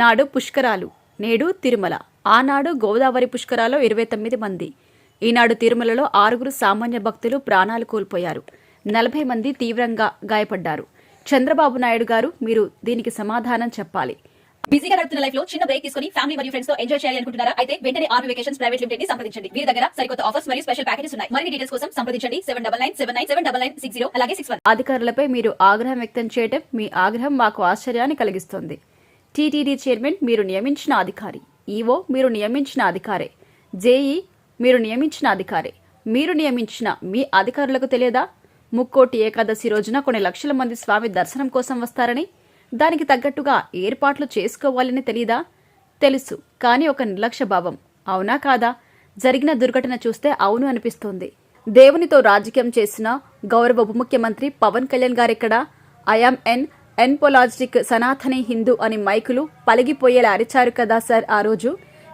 నాడు పుష్కరాలు, నేడు తిరుమల. ఆనాడు గోదావరి పుష్కరాల్లో 29 మంది. ఈనాడు తిరుమలలో 6 సామాన్య భక్తులు ప్రాణాలు కోల్పోయారు. 40 మంది తీవ్రంగా గాయపడ్డారు. చంద్రబాబు నాయుడు గారు, మీరు దీనికి సమాధానం చెప్పాలి. బిజీగా గడుపుతున్న లైఫ్ లో చిన్న బ్రేక్ తీసుకుని ఫ్యామిలీ మరియు ఫ్రెండ్స్ తో ఎంజాయ్ చేయాలి అనుకుంటున్నారా? అయితే వెంటనే ఆర్మీ వెకేషన్స్ ప్రైవేట్ లిమిటెడ్ ని సంప్రదించండి. వీరి దగ్గర సరికొత్త ఆఫర్స్ మరియు స్పెషల్ ప్యాకేజెస్ ఉన్నాయి. మరిన్ని డీటెయిల్స్ కోసం సంప్రదించండి 7997979960 అలాగే 61. అధికారులపై మీరు ఆగ్రహం వ్యక్తం చేయడం, మీ ఆగ్రహం మాకు ఆశ్చర్యాన్ని కలిగిస్తోంది. టీటీడీ చైర్మన్ మీరు నియమించిన అధికారి, ఈవో మీరు నియమించిన అధికారే, జేఈ మీరు నియమించిన అధికారే. మీరు నియమించిన మీ అధికారులకు తెలియదా ముక్కోటి ఏకాదశి రోజున కొన్ని లక్షల మంది స్వామి దర్శనం కోసం వస్తారని? దానికి తగ్గట్టుగా ఏర్పాట్లు చేసుకోవాలని తెలీదా? తెలుసు, కానీ ఒక నిర్లక్ష్య భావం. అవునా కాదా? జరిగిన దుర్ఘటన చూస్తే అవును అనిపిస్తోంది. దేవునితో రాజకీయం చేసిన గౌరవ ఉప ముఖ్యమంత్రి పవన్ కళ్యాణ్ గారెక్కడా? ఐఆమ్ ఎన్పోలాజిటిక్ సనాతని హిందూ అని మైకులు పలిగిపోయేలా అరిచారు కదా సార్ ఆ రోజు.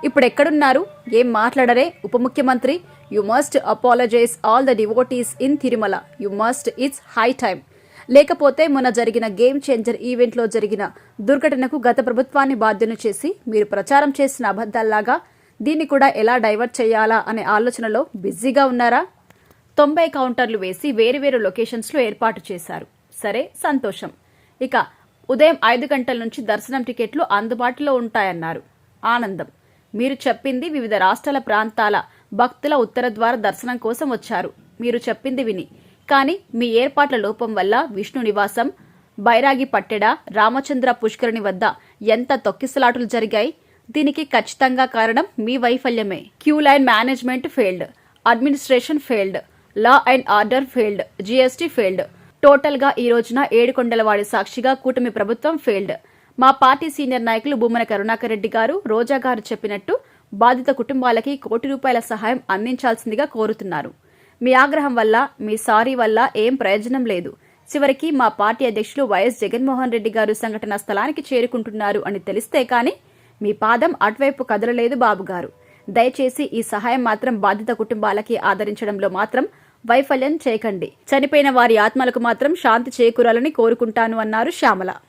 ఇప్పుడెక్కడున్నారు? ఏం మాట్లాడరే ఉప ముఖ్యమంత్రి? You must apologise all the devotees in Tirumala. You must, it's high time. లేకపోతే మొన్న జరిగిన గేమ్ చేంజర్ ఈవెంట్లో జరిగిన దుర్ఘటనకు గత ప్రభుత్వాన్ని బాధ్యులను చేసి మీరు ప్రచారం చేసిన అబద్దాల్లాగా దీన్ని కూడా ఎలా డైవర్ట్ చేయాలా అనే ఆలోచనలో బిజీగా ఉన్నారా? 90 కౌంటర్లు వేసి వేరువేరు లొకేషన్స్లో ఏర్పాటు చేశారు. సరే, సంతోషం. ఇక ఉదయం 5 గంటల నుంచి దర్శనం టికెట్లు అందుబాటులో ఉంటాయన్నారు. ఆనందం. మీరు చెప్పింది వివిధ రాష్ట్రాల ప్రాంతాల భక్తుల ఉత్తర ద్వార దర్శనం కోసం వచ్చారు. మీరు చెప్పింది విని. కానీ మీ ఏర్పాట్ల లోపం వల్ల విష్ణు నివాసం, బైరాగి పట్టెడ, రామచంద్ర పుష్కరిణి వద్ద ఎంత తొక్కిసలాటులు జరిగాయి? దీనికి ఖచ్చితంగా కారణం మీ వైఫల్యమే. Queue line management failed, administration failed, law and order failed, GST failed. Total గా ఈ రోజున ఏడుకొండలవాడి సాక్షిగా కూటమి ప్రభుత్వం ఫెయిల్డ్. మా పార్టీ సీనియర్ నాయకులు భూమన కరుణాకర్ రెడ్డి గారు, రోజా గారు చెప్పినట్టు బాధిత కుటుంబాలకి ₹1 కోటి సహాయం అందించాల్సిందిగా కోరుతున్నారు. మీ ఆగ్రహం వల్ల, మీ సారీ వల్ల ఏం ప్రయోజనం లేదు. చివరికి మా పార్టీ అధ్యక్షులు వైఎస్ జగన్మోహన్ రెడ్డి గారు సంఘటనా స్థలానికి చేరుకుంటున్నారు అని తెలిస్తే కానీ మీ పాదం అటువైపు కదలలేదు బాబుగారు. దయచేసి ఈ సహాయం మాత్రం బాధిత కుటుంబాలకి ఆదరించడంలో మాత్రం వైఫల్యం చేయకండి. చనిపోయిన వారి ఆత్మలకు మాత్రం శాంతి చేకూరాలని కోరుకుంటాను అన్నారు శ్యామల.